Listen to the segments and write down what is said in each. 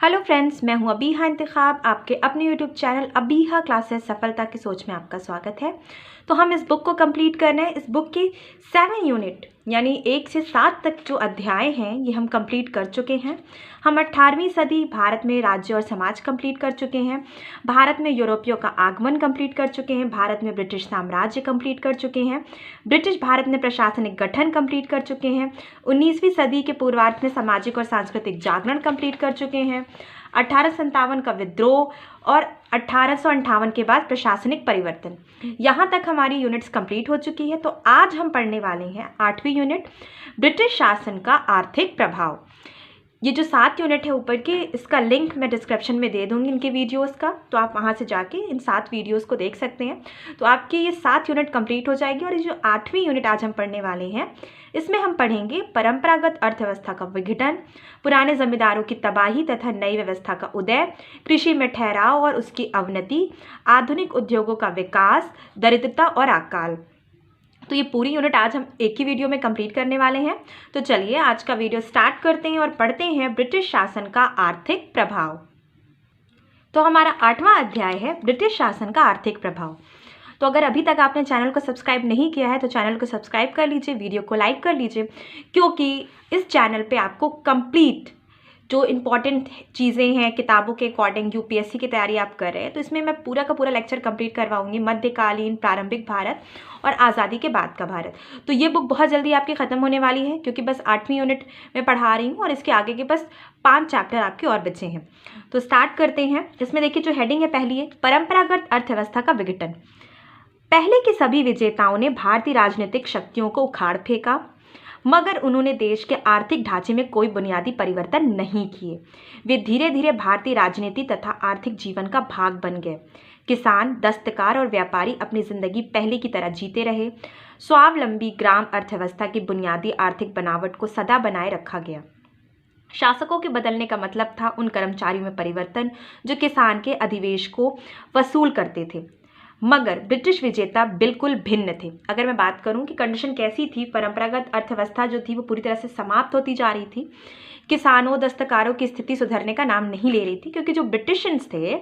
Hello friends, मैं हूं अबीहा इंतखाब। आपके अपने यूट्यूब चैनल अबीहा क्लासेस सफलता की सोच में आपका स्वागत है। तो हम इस बुक को कंप्लीट कर रहे हैं। इस बुक की 7 यूनिट यानी 1 से 7 तक जो अध्याय हैं ये हम कंप्लीट कर चुके हैं। हम 18वीं सदी भारत में राज्य और समाज कंप्लीट कर चुके हैं। भारत में यूरोपियों का आगमन कंप्लीट कर चुके हैं। भारत में ब्रिटिश साम्राज्य कंप्लीट कर चुके हैं। ब्रिटिश भारत में प्रशासनिक गठन कंप्लीट कर चुके हैं। 19वीं सदी के पूर्वार्ध में सामाजिक और सांस्कृतिक जागरण कंप्लीट कर चुके हैं। 1857 का विद्रोह और 1858 के बाद प्रशासनिक परिवर्तन। यहाँ तक हमारी यूनिट्स कंप्लीट हो चुकी है। तो आज हम पढ़ने वाले हैं 8वीं यूनिट, ब्रिटिश शासन का आर्थिक प्रभाव। ये जो 7 यूनिट है ऊपर के, इसका लिंक मैं डिस्क्रिप्शन में दे दूंगी इनके वीडियोस का, तो आप वहाँ से जाके इन 7 वीडियोस को देख सकते हैं। तो आपकी ये 7 यूनिट कंप्लीट हो जाएगी। और ये जो 8वीं यूनिट आज हम पढ़ने वाले हैं इसमें हम पढ़ेंगे परंपरागत अर्थव्यवस्था का विघटन, पुराने जमींदारों की तबाही तथा नई व्यवस्था का उदय, कृषि में ठहराव और उसकी अवनति, आधुनिक उद्योगों का विकास, दरिद्रता और अकाल। तो ये पूरी यूनिट आज हम एक ही वीडियो में कंप्लीट करने वाले हैं। तो चलिए आज का वीडियो स्टार्ट करते हैं और पढ़ते हैं ब्रिटिश शासन का आर्थिक प्रभाव। तो हमारा 8वां अध्याय है ब्रिटिश शासन का आर्थिक प्रभाव। तो अगर अभी तक आपने चैनल को सब्सक्राइब नहीं किया है तो चैनल को सब्सक्राइब कर लीजिए, वीडियो को लाइक कर लीजिए, क्योंकि इस चैनल पे आपको कंप्लीट जो इम्पॉर्टेंट चीज़ें हैं किताबों के अकॉर्डिंग, यूपीएससी की तैयारी आप कर रहे हैं तो इसमें मैं पूरा का पूरा लेक्चर कंप्लीट करवाऊंगी। मध्यकालीन, प्रारंभिक भारत और आज़ादी के बाद का भारत। तो ये बुक बहुत जल्दी आपकी ख़त्म होने वाली है, क्योंकि बस 8वीं यूनिट में पढ़ा रही हूँ और इसके आगे के बस 5 चैप्टर आपके और बचे हैं। तो स्टार्ट करते हैं। इसमें देखिए जो हेडिंग है पहली है परंपरागत अर्थव्यवस्था का विघटन। पहले के सभी विजेताओं ने भारतीय राजनीतिक शक्तियों को उखाड़ फेंका, मगर उन्होंने देश के आर्थिक ढांचे में कोई बुनियादी परिवर्तन नहीं किए। वे धीरे धीरे भारतीय राजनीति तथा आर्थिक जीवन का भाग बन गए। किसान, दस्तकार और व्यापारी अपनी जिंदगी पहले की तरह जीते रहे। स्वावलंबी ग्राम अर्थव्यवस्था की बुनियादी आर्थिक बनावट को सदा बनाए रखा गया। शासकों के बदलने का मतलब था उन कर्मचारियों में परिवर्तन जो किसान के अधिवेश को वसूल करते थे। मगर ब्रिटिश विजेता बिल्कुल भिन्न थे। अगर मैं बात करूं कि कंडीशन कैसी थी, परंपरागत अर्थव्यवस्था जो थी वो पूरी तरह से समाप्त होती जा रही थी। किसानों, दस्तकारों की स्थिति सुधरने का नाम नहीं ले रही थी, क्योंकि जो ब्रिटिशर्स थे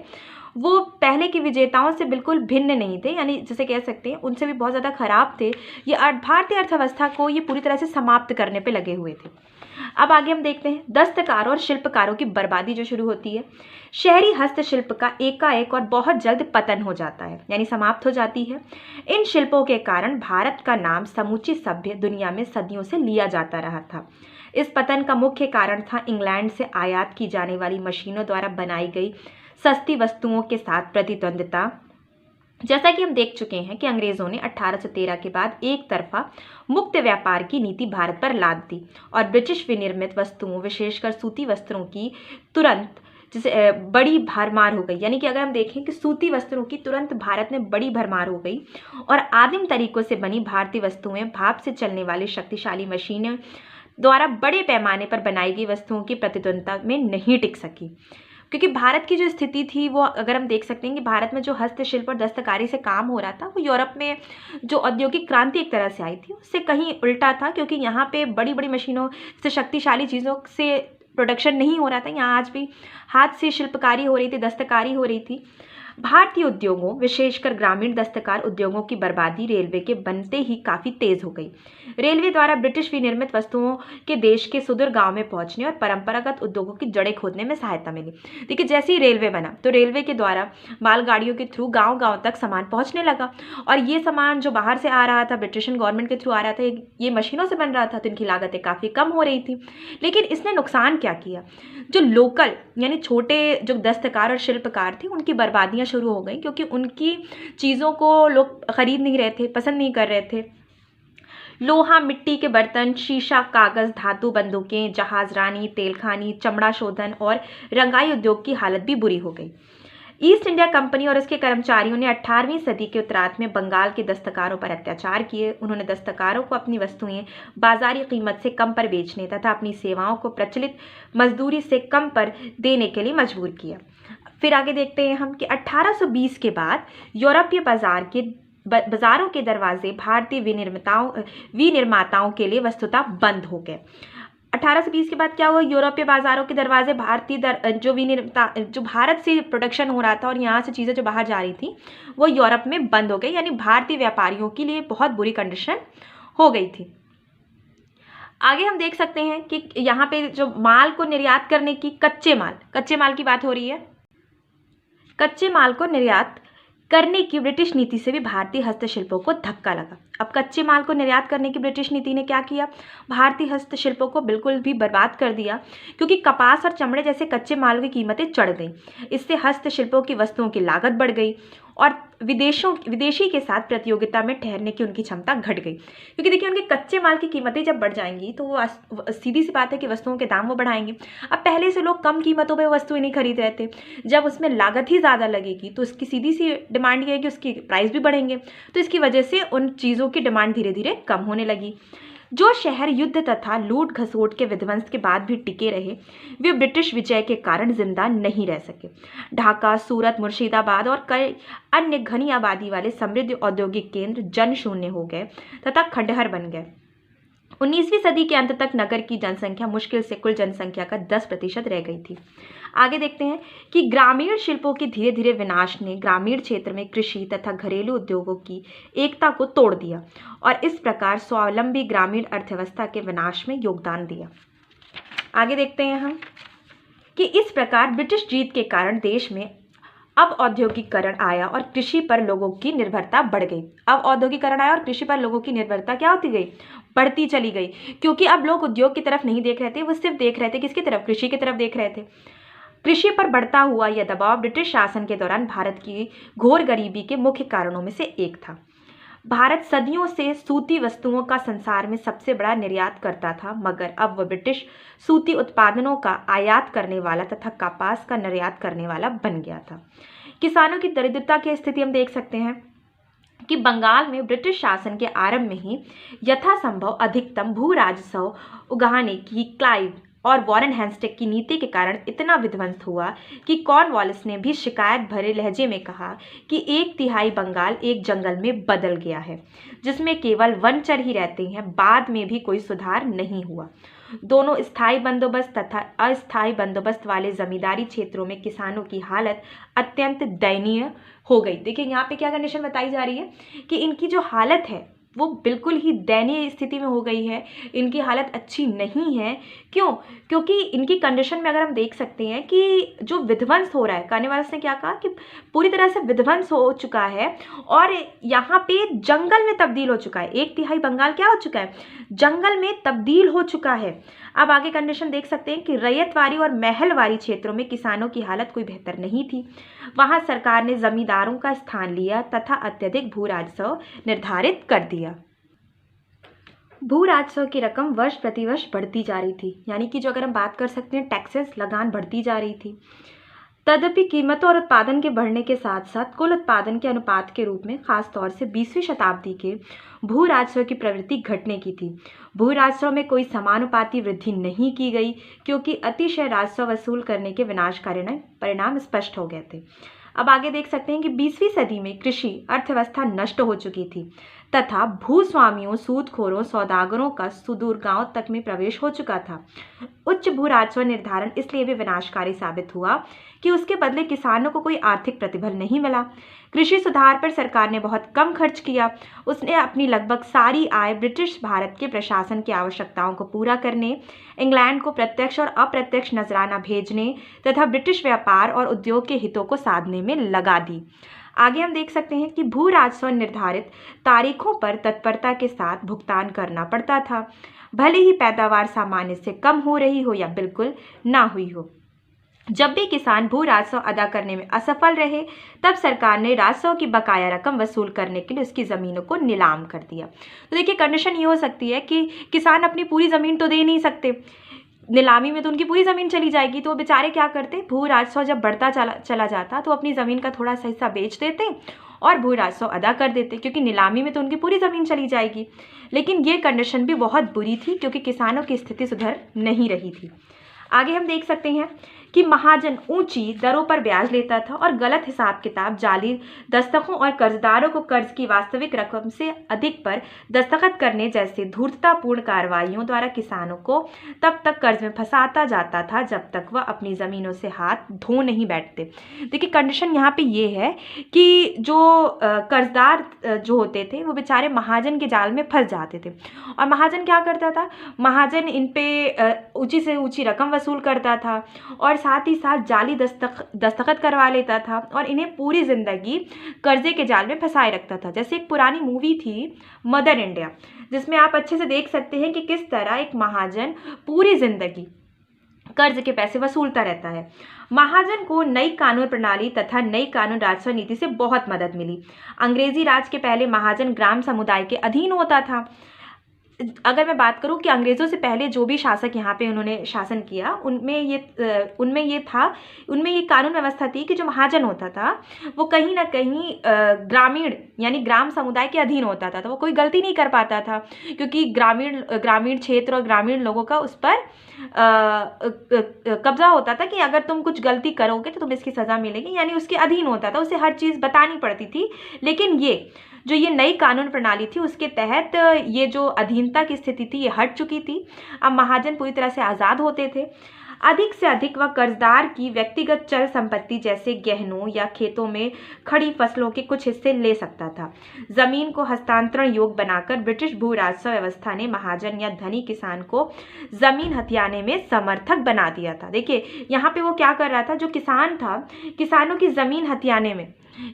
वो पहले के विजेताओं से बिल्कुल भिन्न नहीं थे, यानी जैसे कह सकते हैं उनसे भी बहुत ज़्यादा खराब थे। ये भारतीय अर्थव्यवस्था को ये पूरी तरह से समाप्त करने पर लगे हुए थे। अब आगे हम देखते हैं दस्तकारों और शिल्पकारों की बर्बादी जो शुरू होती है। शहरी हस्तशिल्प का एकाएक और बहुत जल्द पतन हो जाता है, यानी समाप्त हो जाती है। इन शिल्पों के कारण भारत का नाम समूची सभ्य दुनिया में सदियों से लिया जाता रहा था। इस पतन का मुख्य कारण था इंग्लैंड से आयात की जाने वाली मशीनों द्वारा बनाई गई सस्ती वस्तुओं के साथ प्रतिद्वंदिता। जैसा कि हम देख चुके हैं कि अंग्रेजों ने 1813 के बाद एक तरफा मुक्त व्यापार की नीति भारत पर लाद दी और ब्रिटिश विनिर्मित वस्तुओं, विशेषकर सूती वस्त्रों की तुरंत जिसे बड़ी भरमार हो गई। यानी कि अगर हम देखें कि सूती वस्त्रों की तुरंत भारत में बड़ी भरमार हो गई और आदिम तरीकों से बनी भारतीय वस्तुएं भाप से चलने वाली शक्तिशाली मशीनों द्वारा बड़े पैमाने पर बनाई गई वस्तुओं की प्रतिद्वंदिता में नहीं टिक सकी। क्योंकि भारत की जो स्थिति थी वो अगर हम देख सकते हैं कि भारत में जो हस्तशिल्प और दस्तकारी से काम हो रहा था वो यूरोप में जो औद्योगिक क्रांति एक तरह से आई थी उससे कहीं उल्टा था, क्योंकि यहाँ पे बड़ी बड़ी मशीनों से, शक्तिशाली चीज़ों से प्रोडक्शन नहीं हो रहा था। यहाँ आज भी हाथ से शिल्पकारी हो रही थी, दस्तकारी हो रही थी। भारतीय उद्योगों, विशेषकर ग्रामीण दस्तकार उद्योगों की बर्बादी रेलवे के बनते ही काफ़ी तेज हो गई। रेलवे द्वारा ब्रिटिश विनिर्मित वस्तुओं के देश के सुदूर गांव में पहुंचने और परंपरागत उद्योगों की जड़ें खोदने में सहायता मिली। देखिए जैसे ही रेलवे बना तो रेलवे के द्वारा मालगाड़ियों के थ्रू गांव गांव तक सामान पहुंचने लगा, और ये सामान जो बाहर से आ रहा था, ब्रिटिश गवर्नमेंट के थ्रू आ रहा था, ये मशीनों से बन रहा था, तो इनकी लागतें काफ़ी कम हो रही थी। लेकिन इसने नुकसान क्या किया, जो लोकल यानी छोटे जो दस्तकार और शिल्पकार थे उनकी बर्बादियाँ शुरू हो गई, क्योंकि उनकी चीज़ों को लोग खरीद नहीं रहे थे, पसंद नहीं कर रहे थे। लोहा, मिट्टी के बर्तन, शीशा, कागज़, धातु बंदूकें, जहाजरानी, तेलखानी, चमड़ा शोधन और रंगाई उद्योग की हालत भी बुरी हो गई। ईस्ट इंडिया कंपनी और उसके कर्मचारियों ने 18वीं सदी के उत्तरार्ध में बंगाल के दस्तकारों पर अत्याचार किए। उन्होंने दस्तकारों को अपनी वस्तुएं बाजारी कीमत से कम पर बेचने तथा अपनी सेवाओं को प्रचलित मजदूरी से कम पर देने के लिए मजबूर किया। फिर आगे देखते हैं हम कि 1820 के बाद यूरोपीय बाजारों के दरवाजे भारतीय विनिर्माताओं के लिए वस्तुतः बंद हो गए। 1820 के बाद क्या हुआ, यूरोपीय बाजारों के दरवाजे जो भारत से प्रोडक्शन हो रहा था और यहाँ से चीज़ें जो बाहर जा रही थी वो यूरोप में बंद हो गई, यानी भारतीय व्यापारियों के लिए बहुत बुरी कंडीशन हो गई थी। आगे हम देख सकते हैं कि यहाँ पे जो माल को निर्यात करने की, कच्चे माल की बात हो रही है। कच्चे माल को निर्यात करने की ब्रिटिश नीति से भी भारतीय हस्तशिल्पों को धक्का लगा। अब कच्चे माल को निर्यात करने की ब्रिटिश नीति ने क्या किया, भारतीय हस्तशिल्पों को बिल्कुल भी बर्बाद कर दिया, क्योंकि कपास और चमड़े जैसे कच्चे माल की कीमतें चढ़ गईं। इससे हस्तशिल्पों की वस्तुओं की लागत बढ़ गई और विदेशी के साथ प्रतियोगिता में ठहरने की उनकी क्षमता घट गई, क्योंकि देखिए उनके कच्चे माल की कीमतें जब बढ़ जाएंगी तो वो सीधी सी बात है कि वस्तुओं के दाम वो बढ़ाएंगे। अब पहले से लोग कम कीमतों पर वस्तुएं नहीं खरीद रहे थे, जब उसमें लागत ही ज़्यादा लगेगी तो उसकी सीधी सी डिमांड ये है कि उसकी प्राइस भी बढ़ेंगे, तो इसकी वजह से उन चीज़ों की डिमांड धीरे धीरे कम होने लगी। जो शहर युद्ध तथा लूट घसोट के विध्वंस के बाद भी टिके रहे, वे ब्रिटिश विजय के कारण जिंदा नहीं रह सके। ढाका, सूरत, मुर्शिदाबाद और कई अन्य घनी आबादी वाले समृद्ध औद्योगिक केंद्र जन शून्य हो गए तथा खंडहर बन गए। 19वीं सदी के अंत तक नगर की जनसंख्या मुश्किल से कुल जनसंख्या का 10% रह गई थी। आगे देखते हैं कि ग्रामीण शिल्पों के धीरे धीरे विनाश ने ग्रामीण क्षेत्र में कृषि तथा घरेलू उद्योगों की एकता को तोड़ दिया और इस प्रकार स्वावलंबी ग्रामीण अर्थव्यवस्था के विनाश में योगदान दिया। आगे देखते हैं हम कि इस प्रकार ब्रिटिश जीत के कारण देश में अब औद्योगिकरण आया और कृषि पर लोगों की निर्भरता बढ़ गई। अब औद्योगिकरण आया और कृषि पर लोगों की निर्भरता क्या होती गई, बढ़ती चली गई, क्योंकि अब लोग उद्योग की तरफ नहीं देख रहे थे, वो सिर्फ देख रहे थे किसकी तरफ, कृषि की तरफ देख रहे थे। कृषि पर बढ़ता हुआ यह दबाव ब्रिटिश शासन के दौरान भारत की घोर गरीबी के मुख्य कारणों में से एक था। भारत सदियों से सूती वस्तुओं का संसार में सबसे बड़ा निर्यात करता था, मगर अब वह ब्रिटिश सूती उत्पादनों का आयात करने वाला तथा कपास का निर्यात करने वाला बन गया था। किसानों की दरिद्रता की स्थिति हम देख सकते हैं कि बंगाल में ब्रिटिश शासन के आरंभ में ही यथासंभव अधिकतम भू राजस्व उगाने की क्लाइव और वॉरेन हेस्टिंग्स की नीति के कारण इतना विध्वंस हुआ कि कॉर्नवालिस ने भी शिकायत भरे लहजे में कहा कि 1/3 बंगाल एक जंगल में बदल गया है, जिसमें केवल वनचर ही रहते हैं। बाद में भी कोई सुधार नहीं हुआ। दोनों स्थायी बंदोबस्त तथा अस्थायी बंदोबस्त वाले जमींदारी क्षेत्रों में किसानों की हालत अत्यंत दयनीय हो गई। देखिए यहाँ पे क्या कंडीशन बताई जा रही है कि इनकी जो हालत है वो बिल्कुल ही दयनीय स्थिति में हो गई है, इनकी हालत अच्छी नहीं है। क्यों? क्योंकि इनकी कंडीशन में अगर हम देख सकते हैं कि जो विध्वंस हो रहा है, कॉर्नवालिस ने क्या कहा कि पूरी तरह से विध्वंस हो चुका है और यहाँ पे जंगल में तब्दील हो चुका है। 1/3 बंगाल क्या हो चुका है, जंगल में तब्दील हो चुका है। अब आगे कंडीशन देख सकते हैं कि रैयतवाड़ी और महलवाड़ी क्षेत्रों में किसानों की हालत कोई बेहतर नहीं थी। वहाँ सरकार ने जमींदारों का स्थान लिया तथा अत्यधिक भू राजस्व निर्धारित कर दिया। भू राजस्व की रकम वर्ष प्रति वर्ष बढ़ती जा रही थी, यानी कि जो अगर हम बात कर सकते हैं टैक्सेस, लगान बढ़ती जा रही थी। तदपि कीमतों और उत्पादन के बढ़ने के साथ साथ कुल उत्पादन के अनुपात के रूप में खासतौर से 20वीं शताब्दी के भू राजस्व की प्रवृत्ति घटने की थी। भू राजस्व में कोई समानुपाती वृद्धि नहीं की गई, क्योंकि अतिशय राजस्व वसूल करने के विनाशकारी परिणाम स्पष्ट हो गए थे। अब आगे देख सकते हैं कि 20वीं सदी में कृषि अर्थव्यवस्था नष्ट हो चुकी थी तथा भूस्वामियों, सूदखोरों, सौदागरों का सुदूर गांव तक में प्रवेश हो चुका था। उच्च भू राजस्व निर्धारण इसलिए भी विनाशकारी साबित हुआ कि उसके बदले किसानों को कोई आर्थिक प्रतिफल नहीं मिला। कृषि सुधार पर सरकार ने बहुत कम खर्च किया। उसने अपनी लगभग सारी आय ब्रिटिश भारत के प्रशासन की आवश्यकताओं को पूरा करने, इंग्लैंड को प्रत्यक्ष और अप्रत्यक्ष नजराना भेजने तथा ब्रिटिश व्यापार और उद्योग के हितों को साधने में लगा दी। आगे हम देख सकते हैं कि भू राजस्व निर्धारित तारीखों पर तत्परता के साथ भुगतान करना पड़ता था, भले ही पैदावार सामान्य से कम हो रही हो या बिल्कुल ना हुई हो। जब भी किसान भू राजस्व अदा करने में असफल रहे, तब सरकार ने राजस्व की बकाया रकम वसूल करने के लिए उसकी ज़मीनों को नीलाम कर दिया। तो देखिए कंडीशन ये हो सकती है कि किसान अपनी पूरी ज़मीन तो दे नहीं सकते, नीलामी में तो उनकी पूरी ज़मीन चली जाएगी, तो वो बेचारे क्या करते, भू राजस्व जब बढ़ता चला जाता तो अपनी ज़मीन का थोड़ा सा हिस्सा बेच देते और भू राजस्व अदा कर देते, क्योंकि नीलामी में तो उनकी पूरी ज़मीन चली जाएगी। लेकिन ये कंडीशन भी बहुत बुरी थी, क्योंकि किसानों की स्थिति सुधर नहीं रही थी। आगे हम देख सकते हैं कि महाजन ऊंची दरों पर ब्याज लेता था और गलत हिसाब किताब, जाली दस्तखतों और कर्जदारों को कर्ज की वास्तविक रकम से अधिक पर दस्तखत करने जैसे धूर्ततापूर्ण कार्रवाइयों द्वारा किसानों को तब तक कर्ज में फंसाता जाता था जब तक वह अपनी ज़मीनों से हाथ धो नहीं बैठते। देखिए कंडीशन यहाँ पे ये है कि जो कर्जदार जो होते थे वो बेचारे महाजन के जाल में फंस जाते थे। और महाजन क्या करता था, महाजन इन पे ऊंची से ऊंची रकम वसूल करता था और साथ ही साथ जाली दस्तखत करवा लेता था और इन्हें पूरी ज़िंदगी कर्जे के जाल में फंसाए रखता था। जैसे एक पुरानी मूवी थी मदर इंडिया, जिसमें आप अच्छे से देख सकते हैं कि किस तरह एक महाजन पूरी ज़िंदगी कर्ज के पैसे वसूलता रहता है। महाजन को नई कानून प्रणाली तथा नई कानून राजस्व नीति से बहुत मदद मिली। अंग्रेजी राज के पहले महाजन ग्राम समुदाय के अधीन होता था। अगर मैं बात करूं कि अंग्रेज़ों से पहले जो भी शासक यहाँ पे उन्होंने शासन किया, उनमें ये कानून व्यवस्था थी कि जो महाजन होता था वो कहीं ना कहीं ग्रामीण यानी ग्राम समुदाय के अधीन होता था। तो वो कोई गलती नहीं कर पाता था क्योंकि ग्रामीण क्षेत्र और ग्रामीण लोगों का उस पर कब्जा होता था कि अगर तुम कुछ गलती करोगे तो तुम्हें इसकी सज़ा मिलेगी, यानी उसके अधीन होता था, उसे हर चीज़ बतानी पड़ती थी। लेकिन ये नई कानून प्रणाली थी उसके तहत ये जो अधीनता की स्थिति थी ये हट चुकी थी। अब महाजन पूरी तरह से आज़ाद होते थे। अधिक से अधिक वह कर्जदार की व्यक्तिगत चल संपत्ति जैसे गहनों या खेतों में खड़ी फसलों के कुछ हिस्से ले सकता था। जमीन को हस्तांतरण योग्य बनाकर ब्रिटिश भू राजस्व व्यवस्था ने महाजन या धनी किसान को जमीन हथियाने में समर्थक बना दिया था। देखिए यहाँ पे वो क्या कर रहा था, जो किसान था, किसानों की जमीन हथियाने में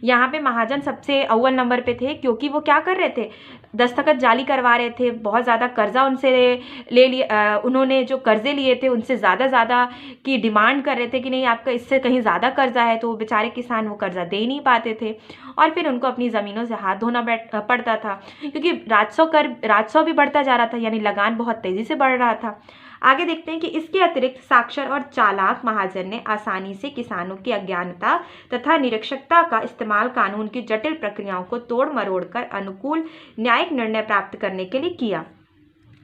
यहाँ पे महाजन सबसे अव्वल नंबर पे थे, क्योंकि वो क्या कर रहे थे, दस्तखत जाली करवा रहे थे, बहुत ज़्यादा कर्जा उनसे ले लिया, उन्होंने जो कर्जे लिए थे उनसे ज़्यादा की डिमांड कर रहे थे कि नहीं आपका इससे कहीं ज़्यादा कर्जा है, तो बेचारे किसान वो कर्जा दे नहीं पाते थे और फिर उनको अपनी ज़मीनों से हाथ धोना पड़ता था, क्योंकि राजस्व भी बढ़ता जा रहा था, यानी लगान बहुत तेज़ी से बढ़ रहा था। आगे देखते हैं कि इसके अतिरिक्त साक्षर और चालाक महाजन ने आसानी से किसानों की अज्ञानता तथा निरक्षरता का इस्तेमाल कानून की जटिल प्रक्रियाओं को तोड़ मरोड़ कर अनुकूल न्यायिक निर्णय प्राप्त करने के लिए किया।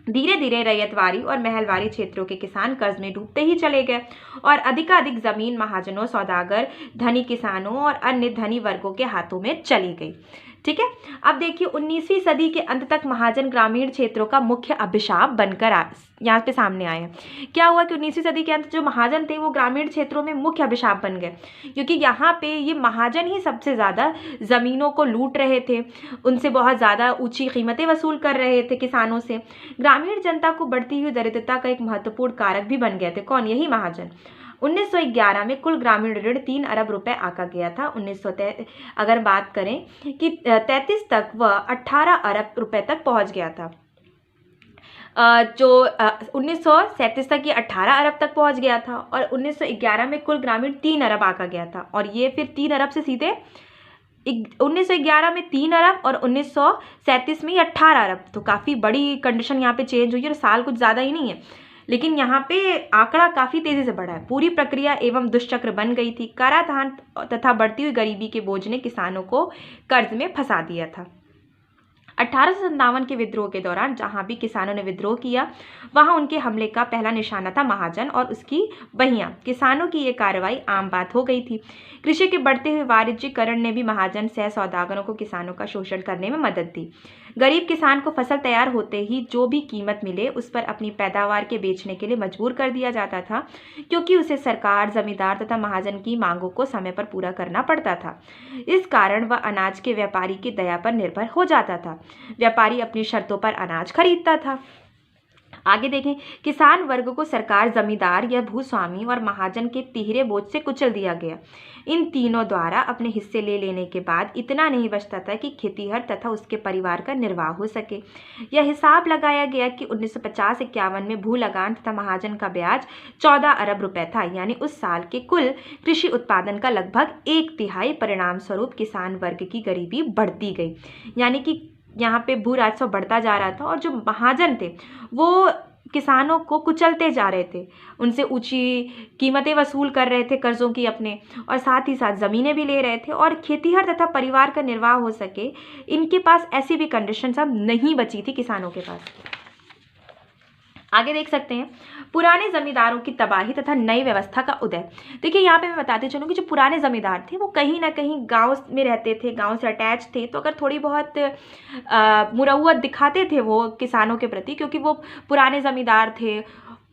धीरे धीरे रैयतवाड़ी और महलवाड़ी क्षेत्रों के किसान कर्ज में डूबते ही चले गए और अधिकाधिक जमीन महाजनों, सौदागर, धनी किसानों और अन्य धनी वर्गों के हाथों में चली गई। ठीक है, अब देखिए 19वीं सदी के अंत तक महाजन ग्रामीण क्षेत्रों का मुख्य अभिशाप बनकर यहाँ पे सामने आए हैं। क्या हुआ कि 19वीं सदी के अंत जो महाजन थे वो ग्रामीण क्षेत्रों में मुख्य अभिशाप बन गए, क्योंकि यहाँ पे ये महाजन ही सबसे ज़्यादा ज़मीनों को लूट रहे थे, उनसे बहुत ज़्यादा ऊंची कीमतें वसूल कर रहे थे किसानों से। ग्रामीण जनता को बढ़ती हुई दरिद्रता का एक महत्वपूर्ण कारक भी बन गए थे। कौन? यही महाजन। 1911 में कुल ग्रामीण ऋण 3 अरब रुपए आका गया था। अगर बात करें कि 33 तक वह 18 अरब रुपए तक पहुंच गया था। जो 1937 तक ये 18 अरब तक पहुंच गया था और 1911 में कुल ग्रामीण 3 अरब आका गया था, और ये फिर 3 अरब से सीधे 1911 में 3 अरब और 1937 में 18 अरब। तो काफ़ी बड़ी कंडीशन यहाँ पे चेंज हुई है और साल कुछ ज़्यादा ही नहीं है, लेकिन यहाँ पे आंकड़ा काफ़ी तेज़ी से बढ़ा है। पूरी प्रक्रिया एवं दुष्चक्र बन गई थी। कराधान तथा बढ़ती हुई गरीबी के बोझ ने किसानों को कर्ज में फंसा दिया था। 1857 के विद्रोह के दौरान जहां भी किसानों ने विद्रोह किया वहां उनके हमले का पहला निशाना था महाजन और उसकी बहियां। किसानों की ये कार्रवाई आम बात हो गई थी। कृषि के बढ़ते हुए वाणिज्यीकरण ने भी महाजन सह सौदागरों को किसानों का शोषण करने में मदद दी। गरीब किसान को फसल तैयार होते ही जो भी कीमत मिले उस पर अपनी पैदावार के बेचने के लिए मजबूर कर दिया जाता था, क्योंकि उसे सरकार, जमींदार तथा महाजन की मांगों को समय पर पूरा करना पड़ता था। इस कारण वह अनाज के व्यापारी की दया पर निर्भर हो जाता था। व्यापारी अपनी शर्तों पर अनाज खरीदता था। आगे देखें, किसान वर्ग को सरकार, जमींदार या भूस्वामी और महाजन के तिहरे बोझ से कुचल दिया गया। इन तीनों द्वारा अपने हिस्से ले लेने के बाद इतना नहीं बचता था कि खेतीहर तथा उसके परिवार का निर्वाह हो सके। यह हिसाब लगाया गया कि 1950-51 में भू लगान तथा महाजन का ब्याज 14 अरब रुपए था, यानी उस साल के कुल कृषि उत्पादन का लगभग 1/3। परिणाम स्वरूप किसान वर्ग की गरीबी बढ़ती गई, यानी कि यहाँ पे भू राजस्व बढ़ता जा रहा था और जो महाजन थे वो किसानों को कुचलते जा रहे थे, उनसे ऊंची कीमतें वसूल कर रहे थे कर्जों की अपने, और साथ ही साथ ज़मीनें भी ले रहे थे। और खेतीहर तथा परिवार का निर्वाह हो सके, इनके पास ऐसी भी कंडीशंस अब नहीं बची थी किसानों के पास। आगे देख सकते हैं पुराने जमींदारों की तबाही तथा नई व्यवस्था का उदय। देखिए यहाँ पे मैं बताते चलूँ कि जो पुराने जमींदार थे वो कहीं ना कहीं गांव में रहते थे, गांव से अटैच थे, तो अगर थोड़ी बहुत मुरव्वत दिखाते थे वो किसानों के प्रति, क्योंकि वो पुराने जमींदार थे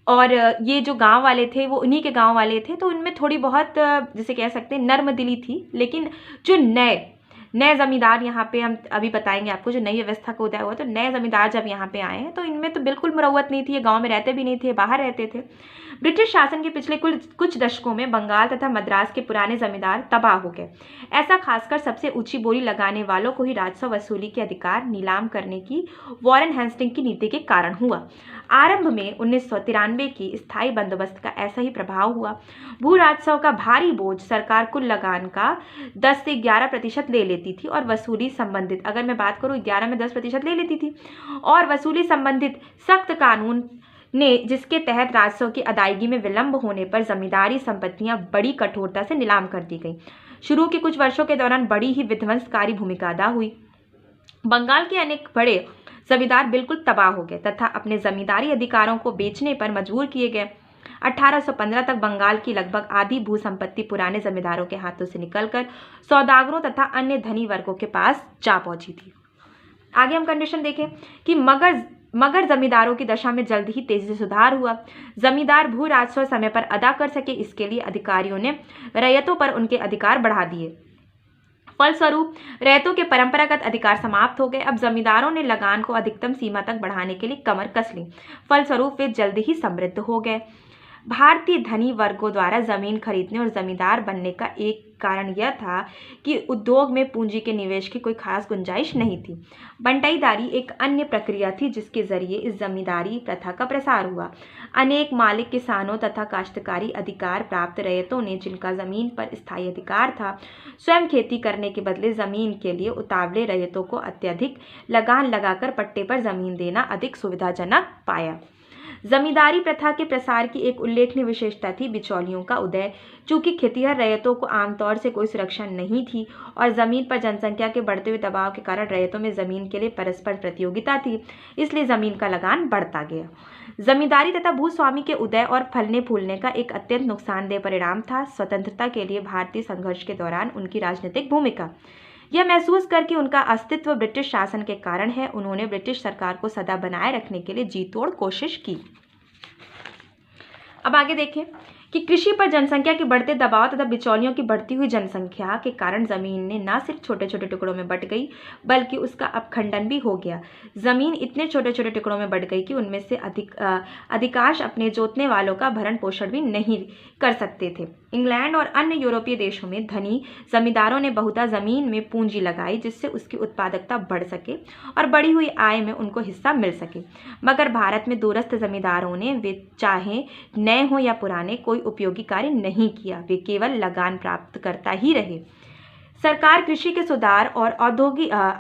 और ये जो गांव वाले थे वो उन्हीं के गांव वाले थे, तो उनमें थोड़ी बहुत जिसे कह सकते हैं नर्म दिली थी। लेकिन जो नए नए जमींदार यहाँ पे हम अभी बताएंगे आपको, जो नई व्यवस्था का उदय हुआ, तो नए जमींदार जब यहाँ पे आए हैं तो इनमें तो बिल्कुल मुरव्वत नहीं थी, ये गांव में रहते भी नहीं थे, बाहर रहते थे। ब्रिटिश शासन के पिछले कुछ दशकों में बंगाल तथा मद्रास के पुराने जमींदार तबाह हो गए। ऐसा खासकर सबसे ऊंची बोली लगाने वालों को ही राजस्व वसूली के अधिकार नीलाम करने की वॉरेन हेस्टिंग की नीति के कारण हुआ। आरंभ में 1993 की स्थायी बंदोबस्त का ऐसा ही प्रभाव हुआ। भू राजस्व का भारी बोझ सरकार कुल लगान का 10 से 11% ले लेती थी और वसूली संबंधित, अगर मैं बात करूँ 11 में 10% ले लेती थी, और वसूली संबंधित सख्त कानून ने जिसके तहत राजस्व की अदायगी में विलंब होने पर जमींदारी संपत्तियां बड़ी कठोरता से नीलाम कर दी गई। शुरू के कुछ वर्षों के दौरान बड़ी ही विध्वंसकारी भूमिका अदा हुई। बंगाल के अनेक बड़े जमींदार बिल्कुल तबाह हो गए तथा अपने जमींदारी अधिकारों को बेचने पर मजबूर किए गए। 1815 तक बंगाल की लगभग आधी भू संपत्ति पुराने जमींदारों के हाथों से निकलकर सौदागरों तथा अन्य धनी वर्गों के पास जा पहुंची थी। आगे हम कंडीशन देखें कि मगर जमींदारों की दशा में जल्द ही तेजी से सुधार हुआ। जमींदार भू राजस्व समय पर अदा कर सके, इसके लिए अधिकारियों ने रैयतों पर उनके अधिकार बढ़ा दिए। फलस्वरूप रैयतों के परंपरागत अधिकार समाप्त हो गए। अब जमींदारों ने लगान को अधिकतम सीमा तक बढ़ाने के लिए कमर कस ली। फलस्वरूप वे जल्द ही समृद्ध हो गए। भारतीय धनी वर्गों द्वारा जमीन खरीदने और जमींदार बनने का एक कारण यह था कि उद्योग में पूंजी के निवेश की कोई खास गुंजाइश नहीं थी। बंटाईदारी एक अन्य प्रक्रिया थी जिसके जरिए इस जमींदारी प्रथा का प्रसार हुआ। अनेक मालिक किसानों तथा काश्तकारी अधिकार प्राप्त रैयतों ने, जिनका जमीन पर स्थायी अधिकार था, स्वयं खेती करने के बदले जमीन के लिए उतावले रैयतों को अत्यधिक लगान लगाकर पट्टे पर जमीन देना अधिक सुविधाजनक पाया। जमींदारी प्रथा के प्रसार की एक उल्लेखनीय विशेषता थी बिचौलियों का उदय। चूंकि खेतिहर रैयतों को आमतौर से कोई सुरक्षा नहीं थी और जमीन पर जनसंख्या के बढ़ते हुए दबाव के कारण रैयतों में जमीन के लिए परस्पर प्रतियोगिता थी, इसलिए जमीन का लगान बढ़ता गया। जमींदारी तथा भूस्वामी के उदय और फलने फूलने का एक अत्यंत नुकसानदेह परिणाम था स्वतंत्रता के लिए भारतीय संघर्ष के दौरान उनकी राजनीतिक भूमिका। यह महसूस करके उनका अस्तित्व ब्रिटिश शासन के कारण है, उन्होंने ब्रिटिश सरकार को सदा बनाए रखने के लिए जी तोड़ कोशिश की। अब आगे देखें कि कृषि पर जनसंख्या के बढ़ते दबाव तथा बिचौलियों की बढ़ती हुई जनसंख्या के कारण जमीन ने न सिर्फ छोटे छोटे टुकड़ों में बंट गई बल्कि उसका अपखंडन भी हो गया। जमीन इतने छोटे छोटे टुकड़ों में बंट गई कि उनमें से अधिकांश अपने जोतने वालों का भरण पोषण भी नहीं कर सकते थे। इंग्लैंड और अन्य यूरोपीय देशों में धनी जमींदारों ने बहुधा जमीन में पूंजी लगाई जिससे उसकी उत्पादकता बढ़ सके और बढ़ी हुई आय में उनको हिस्सा मिल सके। मगर भारत में दूरस्थ जमींदारों ने, वे चाहे नए हों या पुराने, कोई उपयोगी कार्य नहीं किया। वे केवल लगान प्राप्त करता ही रहे। सरकार कृषि के सुधार और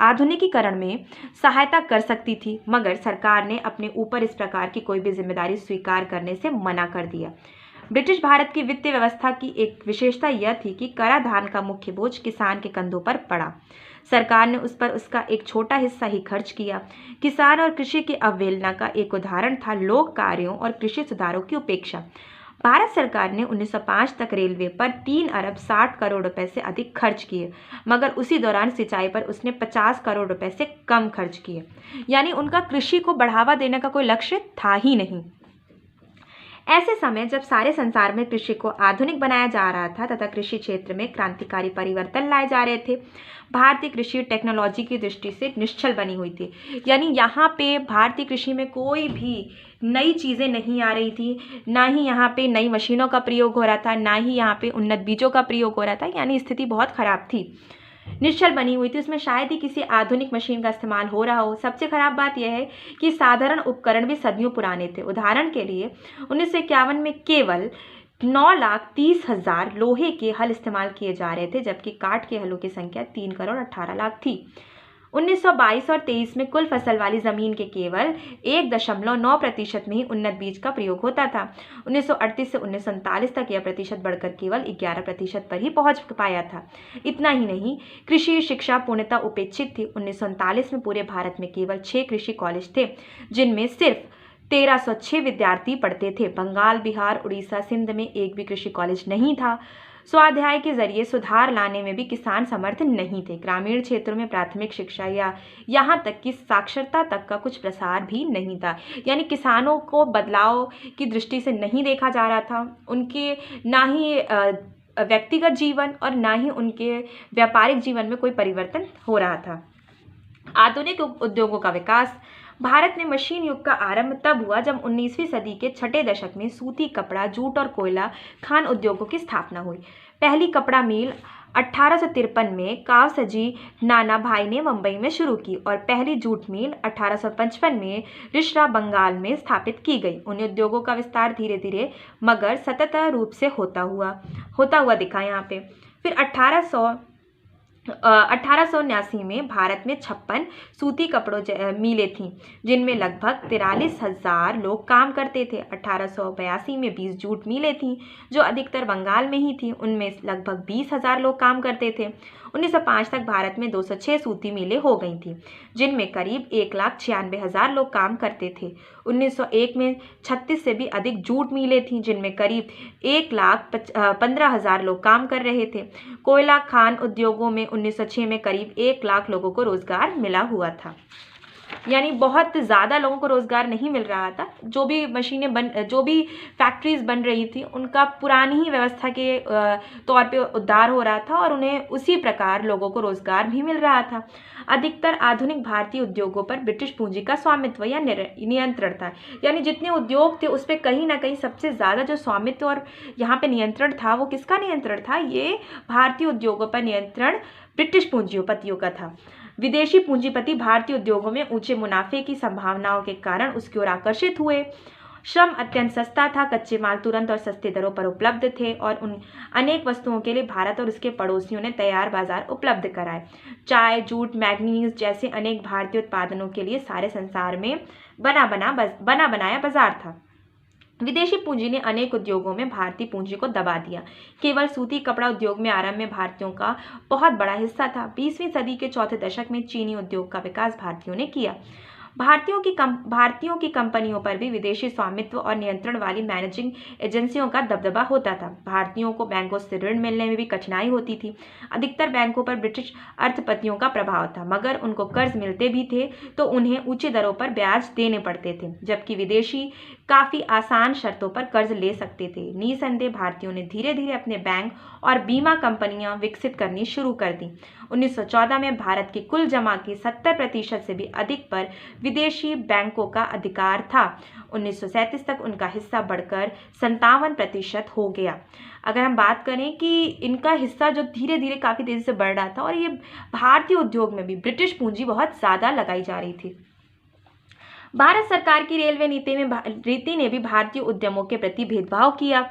आधुनिकीकरण में सहायता कर सकती थी, मगर सरकार ने अपने ऊपर इस प्रकार की कोई भी जिम्मेदारी स्वीकार करने से मना कर दिया। ब्रिटिश भारत की वित्तीय व्यवस्था की एक विशेषता यह थी कि कराधान का मुख्य बोझ किसान के कंधों पर पड़ा। सरकार ने उस पर उसका एक छोटा हिस्सा ही खर्च किया। किसान और कृषि की अवहेलना का एक उदाहरण था लोक कार्यों और कृषि सुधारों की उपेक्षा। भारत सरकार ने 1905 तक रेलवे पर 3 अरब 60 करोड़ रुपए से अधिक खर्च किए, मगर उसी दौरान सिंचाई पर उसने 50 करोड़ रुपए से कम खर्च किए। यानी उनका कृषि को बढ़ावा देने का कोई लक्ष्य था ही नहीं। ऐसे समय जब सारे संसार में कृषि को आधुनिक बनाया जा रहा था तथा कृषि क्षेत्र में क्रांतिकारी परिवर्तन लाए जा रहे थे, भारतीय कृषि टेक्नोलॉजी की दृष्टि से निश्चल बनी हुई थी। यानी यहाँ पे भारतीय कृषि में कोई भी नई चीज़ें नहीं आ रही थी, ना ही यहाँ पे नई मशीनों का प्रयोग हो रहा था, ना ही यहाँ पे उन्नत बीजों का प्रयोग हो रहा था। यानी स्थिति बहुत खराब थी, निश्चल बनी हुई थी। उसमें शायद ही किसी आधुनिक मशीन का इस्तेमाल हो रहा हो। सबसे खराब बात यह है कि साधारण उपकरण भी सदियों पुराने थे। उदाहरण के लिए 1951 में केवल 9,30,000 लोहे के हल इस्तेमाल किए जा रहे थे, जबकि काठ के हलों की संख्या 3 करोड़ 18 लाख थी। 1922 और 23 में कुल फसल वाली जमीन के केवल 1.9% में ही उन्नत बीज का प्रयोग होता था। 1938 से 1939 तक यह प्रतिशत बढ़कर केवल 11% पर ही पहुंच पाया था। इतना ही नहीं, कृषि शिक्षा पूर्णतः उपेक्षित थी। 1939 में पूरे भारत में केवल 6 कृषि कॉलेज थे, जिनमें सिर्फ 1306 विद्यार्थी पढ़ते थे। बंगाल, बिहार, उड़ीसा, सिंध में एक भी कृषि कॉलेज नहीं था। स्वाध्याय के जरिए सुधार लाने में भी किसान समर्थ नहीं थे। ग्रामीण क्षेत्रों में प्राथमिक शिक्षा या यहाँ तक कि साक्षरता तक का कुछ प्रसार भी नहीं था। यानी किसानों को बदलाव की दृष्टि से नहीं देखा जा रहा था। उनके ना ही व्यक्तिगत जीवन और ना ही उनके व्यापारिक जीवन में कोई परिवर्तन हो रहा था। आधुनिक उद्योगों का विकास। भारत में मशीन युग का आरंभ तब हुआ जब 19वीं सदी के छठे दशक में सूती कपड़ा, जूट और कोयला खान उद्योगों की स्थापना हुई। पहली कपड़ा मिल 1853 में कावसजी नाना भाई ने मुंबई में शुरू की और पहली जूट मिल 1855 में रिश्रा बंगाल में स्थापित की गई। उन उद्योगों का विस्तार धीरे धीरे मगर सतत रूप से होता हुआ दिखा यहाँ पे। फिर 1879 में भारत में 56 सूती कपड़ों मिलें थीं, जिनमें लगभग 43,000 लोग काम करते थे। 1882 में 20 जूट मिलें थीं, जो अधिकतर बंगाल में ही थीं। उनमें लगभग 20,000 लोग काम करते थे। 1905 तक भारत में 206 सूती मिलें हो गई थीं, जिनमें करीब 1,96,000 लोग काम करते थे। 1901 में 36 से भी अधिक जूट मिलें थीं, जिनमें करीब 1,15,000 लोग काम कर रहे थे। कोयला खान उद्योगों में 1906 में करीब 1 लाख लोगों को रोजगार मिला हुआ था। यानी बहुत ज़्यादा लोगों को रोज़गार नहीं मिल रहा था। जो भी फैक्ट्रीज बन रही थी, उनका पुरानी ही व्यवस्था के तौर पे उद्धार हो रहा था और उन्हें उसी प्रकार लोगों को रोज़गार भी मिल रहा था। अधिकतर आधुनिक भारतीय उद्योगों पर ब्रिटिश पूंजी का स्वामित्व या नियंत्रण था। यानी जितने उद्योग थे उस पर कहीं ना कहीं सबसे ज़्यादा जो स्वामित्व और यहाँ पे नियंत्रण था, वो किसका नियंत्रण था? ये भारतीय उद्योगों पर नियंत्रण ब्रिटिश पूंजीपतियों का था। विदेशी पूंजीपति भारतीय उद्योगों में ऊंचे मुनाफे की संभावनाओं के कारण उसकी ओर आकर्षित हुए। श्रम अत्यंत सस्ता था, कच्चे माल तुरंत और सस्ते दरों पर उपलब्ध थे और उन अनेक वस्तुओं के लिए भारत और उसके पड़ोसियों ने तैयार बाजार उपलब्ध कराए। चाय, जूट, मैग्नीज जैसे अनेक भारतीय उत्पादनों के लिए सारे संसार में बना बनाया बाजार था। विदेशी पूंजी ने अनेक उद्योगों में भारतीय पूंजी को दबा दिया। केवल सूती कपड़ा उद्योग में आरंभ में भारतीयों का बहुत बड़ा हिस्सा था। 20वीं सदी के चौथे दशक में चीनी उद्योग का विकास भारतीयों ने किया। भारतीयों की कंपनियों पर भी विदेशी स्वामित्व और नियंत्रण वाली मैनेजिंग एजेंसियों का दबदबा होता था। भारतीयों को बैंकों से ऋण मिलने में भी कठिनाई होती थी। अधिकतर बैंकों पर ब्रिटिश अर्थपतियों का प्रभाव था, मगर उनको कर्ज मिलते भी थे तो उन्हें ऊंचे दरों पर ब्याज देने पड़ते थे, जबकि विदेशी काफ़ी आसान शर्तों पर कर्ज ले सकते थे। निसंदेह भारतीयों ने धीरे धीरे अपने बैंक और बीमा कंपनियां विकसित करनी शुरू कर दी। 1914 में भारत की कुल जमा के 70% से भी अधिक पर विदेशी बैंकों का अधिकार था। 1937 तक उनका हिस्सा बढ़कर 57% हो गया। अगर हम बात करें कि इनका हिस्सा जो धीरे धीरे काफ़ी तेज़ी से बढ़ रहा था और ये भारतीय उद्योग में भी ब्रिटिश पूंजी बहुत ज़्यादा लगाई जा रही थी। भारत सरकार की रेलवे नीति ने भी भारतीय उद्यमों के प्रति भेदभाव किया।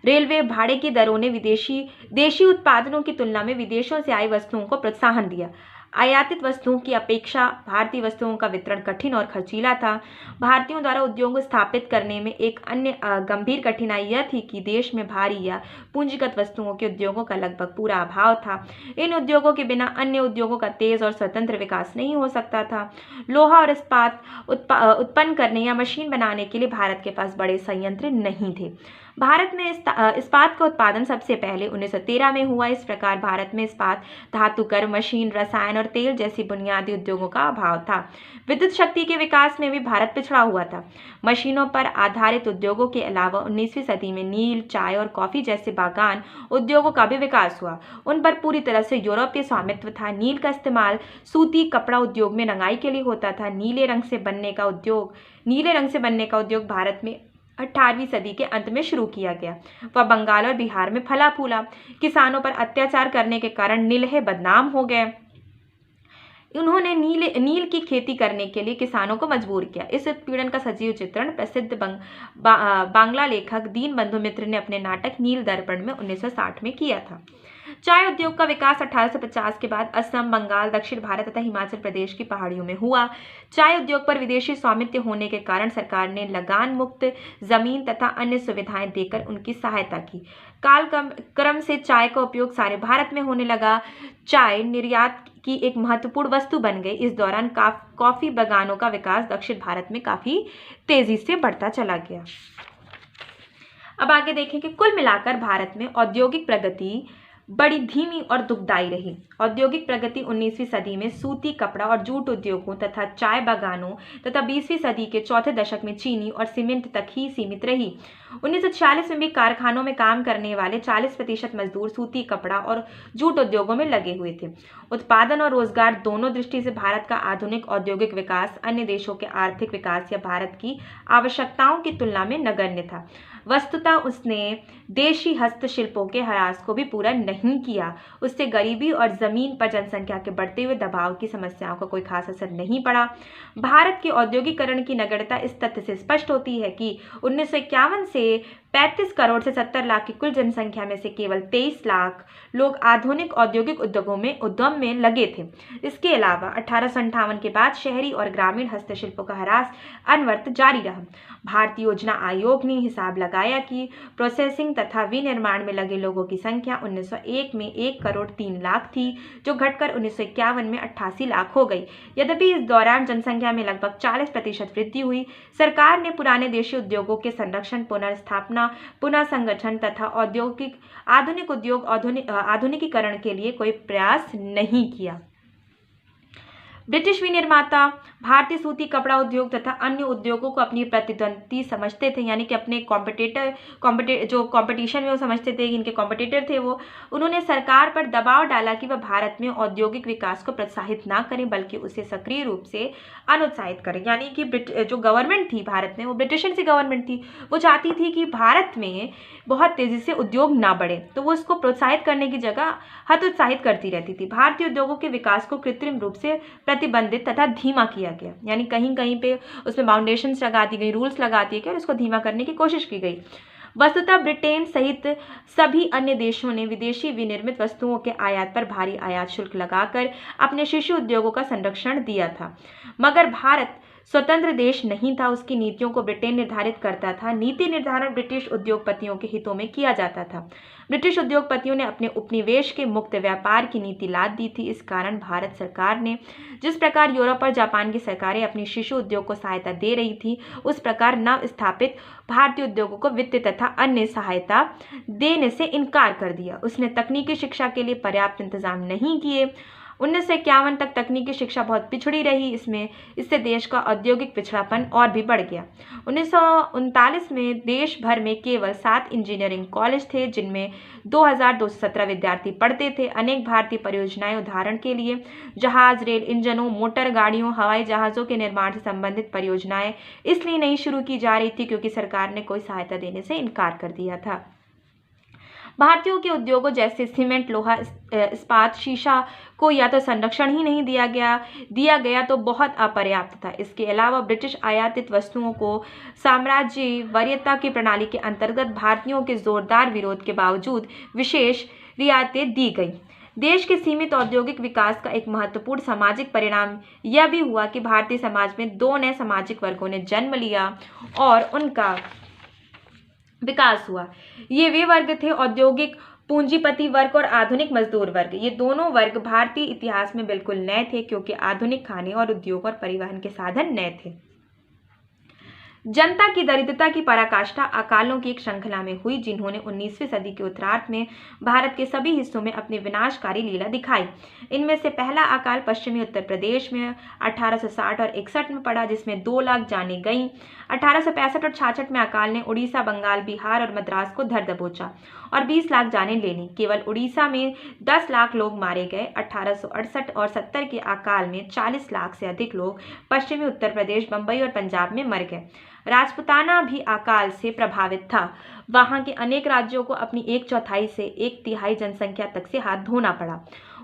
रेलवे भाड़े की दरों ने देशी उत्पादनों की तुलना में विदेशों से आई वस्तुओं को प्रोत्साहन दिया। आयातित वस्तुओं की अपेक्षा भारतीय वस्तुओं का वितरण कठिन और खर्चीला था। भारतीयों द्वारा उद्योग स्थापित करने में एक अन्य गंभीर कठिनाई यह थी कि देश में भारी या पूंजीगत वस्तुओं के उद्योगों का लगभग पूरा अभाव था। इन उद्योगों के बिना अन्य उद्योगों का तेज और स्वतंत्र विकास नहीं हो सकता था। लोहा और इस्पात उत्पन्न करने या मशीन बनाने के लिए भारत के पास बड़े संयंत्र नहीं थे। भारत में इस्पात का उत्पादन सबसे पहले 1913 में हुआ। इस प्रकार भारत में इस्पात, धातुकर्म, मशीन, रसायन और तेल जैसी बुनियादी उद्योगों का अभाव था। विद्युत शक्ति के विकास में भी भारत पिछड़ा हुआ था। मशीनों पर आधारित उद्योगों के अलावा 19वीं सदी में नील, चाय और कॉफी जैसे बागान उद्योगों का भी विकास हुआ। उन पर पूरी तरह से यूरोपीय स्वामित्व था। नील का इस्तेमाल सूती कपड़ा उद्योग में रंगाई के लिए होता था। नीले रंग से बनने का उद्योग भारत में 18वीं सदी के अंत में शुरू किया गया। वह बंगाल और बिहार में फला फूला। किसानों पर अत्याचार करने के कारण नीलहे बदनाम हो गए। उन्होंने नील की खेती करने के लिए किसानों को मजबूर किया। इस उत्पीड़न का सजीव चित्रण प्रसिद्ध बांग्ला लेखक दीनबंधु मित्र ने अपने नाटक नील दर्पण में 1960 में किया था। चाय उद्योग का विकास 1850 के बाद असम, बंगाल, दक्षिण भारत तथा हिमाचल प्रदेश की पहाड़ियों में हुआ। चाय उद्योग पर विदेशी स्वामित्व होने के कारण सरकार ने लगान मुक्त जमीन तथा अन्य सुविधाएं देकर उनकी सहायता की। कालक्रम से चाय का उपयोग सारे भारत में होने लगा। चाय निर्यात की एक महत्वपूर्ण वस्तु बन गई। इस दौरान कॉफ़ी बागानों का विकास दक्षिण भारत में काफ़ी तेज़ी से बढ़ता चला गया। अब आगे देखें कि कुल मिलाकर भारत में औद्योगिक प्रगति बड़ी धीमी और दुखदाई रही। औद्योगिक प्रगति 19वीं सदी में सूती, कपड़ा और जूट उद्योगों तथा चाय बागानों तथा 20वीं सदी के चौथे दशक में चीनी और सीमेंट तक ही सीमित रही। 1946 में भी कारखानों में काम करने वाले 40% मजदूर सूती, कपड़ा और जूट उद्योगों में लगे हुए थे। उत्पादन और रोजगार दोनों दृष्टि से भारत का आधुनिक औद्योगिक विकास अन्य देशों के आर्थिक विकास या भारत की आवश्यकताओं की तुलना में नगण्य था। वस्तुतः उसने देशी हस्तशिल्पों के ह्रास को भी पूरा नहीं किया। उससे गरीबी और जमीन पर जनसंख्या के बढ़ते हुए दबाव की समस्याओं का कोई खास असर नहीं पड़ा। भारत के औद्योगिकरण की नगण्यता इस तथ्य से स्पष्ट होती है कि 1951 से 35 करोड़ से 70 लाख की कुल जनसंख्या में से केवल 23 लाख लोग आधुनिक औद्योगिक उद्यम में लगे थे। इसके अलावा 1858 के बाद शहरी और ग्रामीण हस्तशिल्पों का ह्रास अनवरत जारी रहा। भारतीय योजना आयोग ने हिसाब लगाया कि प्रोसेसिंग तथा विनिर्माण में लगे लोगों की संख्या 1901 में 1 करोड़ 3 लाख थी, जो घटकर 1951 में 88 लाख हो गई। यद्यपि इस दौरान जनसंख्या में लगभग 40% वृद्धि हुई। सरकार ने पुराने देशी उद्योगों के संरक्षण, पुनर्स्थापना, पुनः संगठन तथा आधुनिकीकरण के लिए कोई प्रयास नहीं किया। ब्रिटिश विनिर्माता भारतीय सूती, कपड़ा उद्योग तथा अन्य उद्योगों को अपनी प्रतिद्वंदी समझते थे, यानी कि अपने जो कंपटीशन में वो समझते थे कि इनके कॉम्पिटिटर थे वो। उन्होंने सरकार पर दबाव डाला कि वह भारत में औद्योगिक विकास को प्रोत्साहित ना करें बल्कि उसे सक्रिय रूप से अनुत्साहित करें। यानी कि जो गवर्नमेंट थी भारत में, वो ब्रिटिशन सी गवर्नमेंट थी, वो चाहती थी कि भारत में बहुत तेज़ी से उद्योग ना बढ़े, तो वो उसको प्रोत्साहित करने की जगह हतोत्साहित करती रहती थी। भारतीय उद्योगों के विकास को कृत्रिम रूप से प्रतिबंधित तथा धीमा किया गया, यानी कहीं कहीं पे उसमें बाउंडेशंस लगा दी गई, रूल्स लगा दिए गए और उसको धीमा करने की कोशिश की गई। वस्तुतः ब्रिटेन सहित सभी अन्य देशों ने विदेशी विनिर्मित वस्तुओं के आयात पर भारी आयात शुल्क लगाकर अपने शिशु उद्योगों का संरक्षण दिया था। मगर भारत स्वतंत्र देश नहीं था, उसकी नीतियों को ब्रिटेन निर्धारित करता था। नीति निर्धारण ब्रिटिश उद्योगपतियों के हितों में किया जाता था। ब्रिटिश उद्योगपतियों ने अपने उपनिवेश के मुक्त व्यापार की नीति लाद दी थी। इस कारण भारत सरकार ने जिस प्रकार यूरोप और जापान की सरकारें अपनी शिशु उद्योग को सहायता दे रही थी, उस प्रकार नव स्थापित भारतीय उद्योगों को वित्तीय तथा अन्य सहायता देने से इनकार कर दिया। उसने तकनीकी शिक्षा के लिए पर्याप्त इंतजाम नहीं किए। 1951 तक तकनीकी शिक्षा बहुत पिछड़ी रही। इससे देश का औद्योगिक पिछड़ापन और भी बढ़ गया। 1939 में देश भर में केवल 7 इंजीनियरिंग कॉलेज थे, जिनमें 2217 विद्यार्थी पढ़ते थे। अनेक भारतीय परियोजनाएं, उदाहरण के लिए जहाज, रेल इंजनों, मोटर गाड़ियों, हवाई जहाज़ों के निर्माण से संबंधित परियोजनाएं इसलिए नहीं शुरू की जा रही थी क्योंकि सरकार ने कोई सहायता देने से इनकार कर दिया था। भारतीयों के उद्योगों जैसे सीमेंट, लोहा, इस्पात, शीशा को या तो संरक्षण ही नहीं दिया गया तो बहुत अपर्याप्त था। इसके अलावा ब्रिटिश आयातित वस्तुओं को साम्राज्य वरीयता की प्रणाली के अंतर्गत भारतीयों के जोरदार विरोध के बावजूद विशेष रियायतें दी गई। देश के सीमित औद्योगिक विकास का एक महत्वपूर्ण सामाजिक परिणाम यह भी हुआ कि भारतीय समाज में 2 नए सामाजिक वर्गों ने जन्म लिया और उनका विकास हुआ। ये वे वर्ग थे, औद्योगिक पूंजीपति वर्ग और आधुनिक मजदूर वर्ग। ये दोनों वर्ग भारतीय इतिहास में बिल्कुल नए थे क्योंकि आधुनिक खाने और उद्योग और परिवहन के साधन नए थे। जनता की दरिद्रता की पराकाष्ठा अकालों की एक श्रृंखला में हुई, जिन्होंने 19वीं सदी के उत्तरार्ध में भारत के सभी हिस्सों में अपनी विनाशकारी लीला दिखाई। इनमें से पहला अकाल पश्चिमी उत्तर प्रदेश में 1860 और 61 में पड़ा, जिसमें 2 लाख जानें गईं। 1865 और 66 में अकाल ने उड़ीसा, बंगाल, बिहार और मद्रास को धर दबोचा और 20 लाख जानें ले लीं। केवल उड़ीसा में 10 लाख लोग मारे गए। 1868 और 70 के अकाल में 40 लाख से अधिक लोग पश्चिमी उत्तर प्रदेश, बंबई और पंजाब में मर गए। राजपुताना भी अकाल से प्रभावित था। वहां के अनेक राज्यों को अपनी 1/4 से 1/3 जनसंख्या तक से हाथ धोना पड़ा।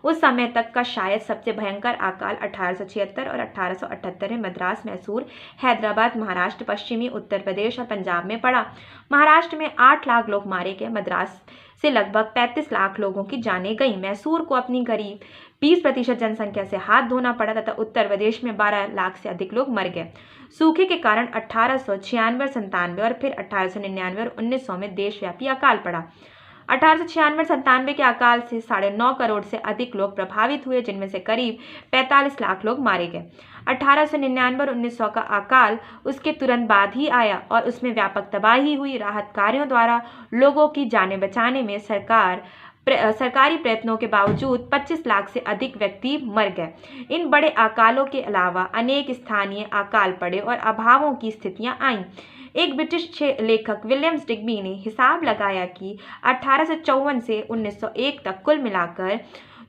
उस समय तक का शायद सबसे भयंकर अकाल 1876 और 1878 में मद्रास, मैसूर, हैदराबाद, महाराष्ट्र, पश्चिमी उत्तर प्रदेश और पंजाब में पड़ा। महाराष्ट्र में 8 लाख लोग मारे गए। मद्रास से लगभग 35 लाख लोगों की जानें गईं। मैसूर को अपनी करीब 20% जनसंख्या से हाथ धोना पड़ा तथा उत्तर प्रदेश में 12 लाख से अधिक लोग मर गए। सूखे के कारण 1896 और 97 और फिर 1899 और 1900 में देशव्यापी अकाल पड़ा। 1896-97 के अकाल से 9.5 करोड़ से अधिक लोग प्रभावित हुए, जिनमें से करीब 45 लाख लोग मारे गए। 1899 और 1900 का अकाल उसके तुरंत बाद ही आया और उसमें व्यापक तबाही हुई। राहत कार्यों द्वारा लोगों की जानें बचाने में सरकारी प्रयत्नों के बावजूद 25 लाख से अधिक व्यक्ति मर गए। इन बड़े अकालों के अलावा अनेक स्थानीय अकाल पड़े और अभावों की स्थितियां आईं। एक ब्रिटिश लेखक विलियम्स डिग्बी ने हिसाब लगाया कि 1854 से 1901 तक कुल मिलाकर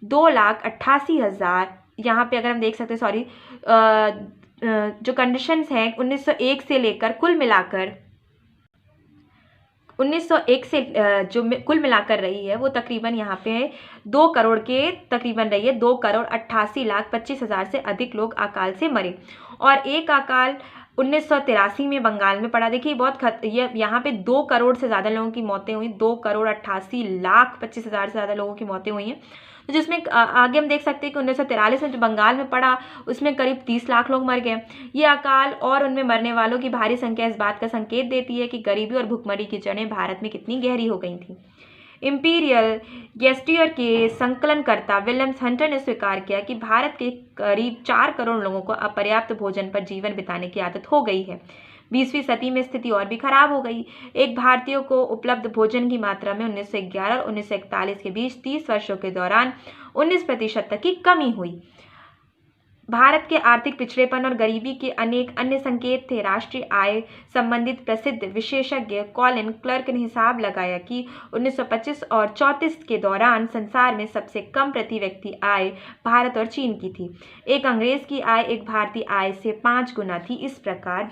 2,88,000, यहाँ पे अगर हम देख सकते हैं, सॉरी, जो कंडीशंस हैं 1901 से लेकर कुल मिलाकर 1901 से जो कुल मिलाकर रही है वो तकरीबन यहाँ पे 2 करोड़ के तकरीबन रही है। 2,88,25,000 से अधिक लोग अकाल से मरे। और एक अकाल 1983 में बंगाल में पड़ा। देखिए ये यहाँ पे 2 करोड़ से ज़्यादा लोगों की मौतें हुई, 2,88,25,000 से ज़्यादा लोगों की मौतें हुई हैं। तो जिसमें आगे हम देख सकते हैं कि 1943 में जो बंगाल में पड़ा उसमें करीब 30 लाख लोग मर गए। ये अकाल और उनमें मरने वालों की भारी संख्या इस बात का संकेत देती है कि गरीबी और भुखमरी की जड़ें भारत में कितनी गहरी हो गई थी। इंपीरियल गेस्टियर के संकलनकर्ता विलियम्स हंटर ने स्वीकार किया कि भारत के करीब 4 करोड़ लोगों को अपर्याप्त भोजन पर जीवन बिताने की आदत हो गई है। 20वीं सदी में स्थिति और भी खराब हो गई। एक भारतीयों को उपलब्ध भोजन की मात्रा में 1911 और 1941 के बीच 30 वर्षों के दौरान 19% तक की कमी हुई। भारत के आर्थिक पिछड़ेपन और गरीबी के अनेक अन्य संकेत थे। राष्ट्रीय आय संबंधित प्रसिद्ध विशेषज्ञ कॉलिन क्लर्क ने हिसाब लगाया कि 1925 और 34 के दौरान संसार में सबसे कम प्रति व्यक्ति आय भारत और चीन की थी। एक अंग्रेज की आय एक भारतीय आय से 5 गुना थी। इस प्रकार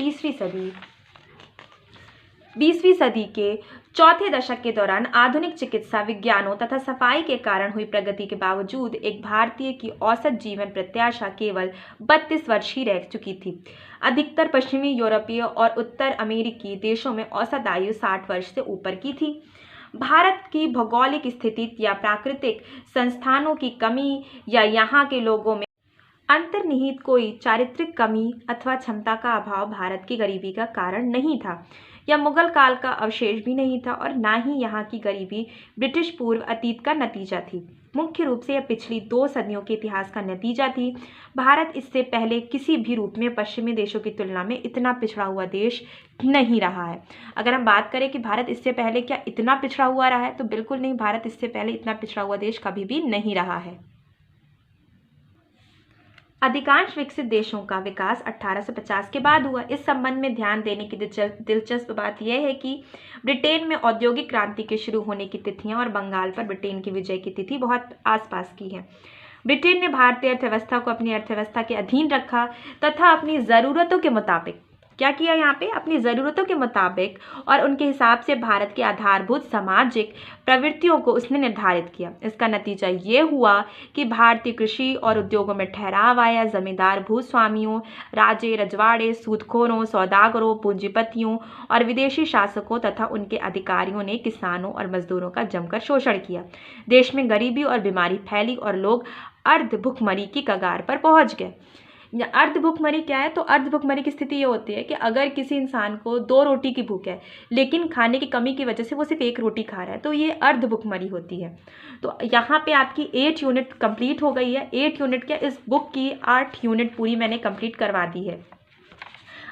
20वीं सदी के चौथे दशक के दौरान आधुनिक चिकित्सा विज्ञानों तथा सफाई के कारण हुई प्रगति के बावजूद एक भारतीय की औसत जीवन प्रत्याशा केवल 32 वर्ष ही रह चुकी थी। अधिकतर पश्चिमी यूरोपीय और उत्तर अमेरिकी देशों में औसत आयु 60 वर्ष से ऊपर की थी। भारत की भौगोलिक स्थिति या प्राकृतिक संस्थानों की कमी या यहाँ के लोगों में अंतर्निहित कोई चारित्रिक कमी अथवा क्षमता का अभाव भारत की गरीबी का कारण नहीं था, या मुगल काल का अवशेष भी नहीं था, और ना ही यहाँ की गरीबी ब्रिटिश पूर्व अतीत का नतीजा थी। मुख्य रूप से यह पिछली 2 सदियों के इतिहास का नतीजा थी। भारत इससे पहले किसी भी रूप में पश्चिमी देशों की तुलना में इतना पिछड़ा हुआ देश नहीं रहा है। अगर हम बात करें कि भारत इससे पहले क्या इतना पिछड़ा हुआ रहा है, तो बिल्कुल नहीं। भारत इससे पहले इतना पिछड़ा हुआ देश कभी भी नहीं रहा है। अधिकांश विकसित देशों का विकास 1850 के बाद हुआ। इस संबंध में ध्यान देने की दिलचस्प बात यह है कि ब्रिटेन में औद्योगिक क्रांति के शुरू होने की तिथियां और बंगाल पर ब्रिटेन की विजय की तिथि बहुत आसपास की है। ब्रिटेन ने भारतीय अर्थव्यवस्था को अपनी अर्थव्यवस्था के अधीन रखा तथा अपनी ज़रूरतों के मुताबिक क्या किया, यहाँ पे अपनी ज़रूरतों के मुताबिक और उनके हिसाब से भारत के आधारभूत सामाजिक प्रवृत्तियों को उसने निर्धारित किया। इसका नतीजा ये हुआ कि भारतीय कृषि और उद्योगों में ठहराव आया। जमींदार भूस्वामियों, राजे रजवाड़े, सूदखोरों, सौदागरों, पूंजीपतियों और विदेशी शासकों तथा उनके अधिकारियों ने किसानों और मजदूरों का जमकर शोषण किया। देश में गरीबी और बीमारी फैली और लोग अर्ध भुखमरी की कगार पर पहुँच गए। अर्ध भुखमरी क्या है? तो अर्ध भुखमरी की स्थिति ये होती है कि अगर किसी इंसान को 2 रोटी की भूख है लेकिन खाने की कमी की वजह से वो सिर्फ 1 रोटी खा रहा है, तो ये अर्ध भुखमरी होती है। तो यहाँ पे आपकी 8 यूनिट कंप्लीट हो गई है। 8 यूनिट क्या, इस बुक की 8 यूनिट पूरी मैंने कंप्लीट करवा दी है।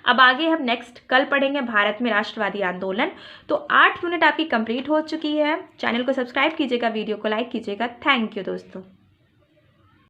अब आगे हम नेक्स्ट कल पढ़ेंगे भारत में राष्ट्रवादी आंदोलन। तो 8 यूनिट आपकी कंप्लीट हो चुकी है। चैनल को सब्सक्राइब कीजिएगा, वीडियो को लाइक कीजिएगा। थैंक यू दोस्तों।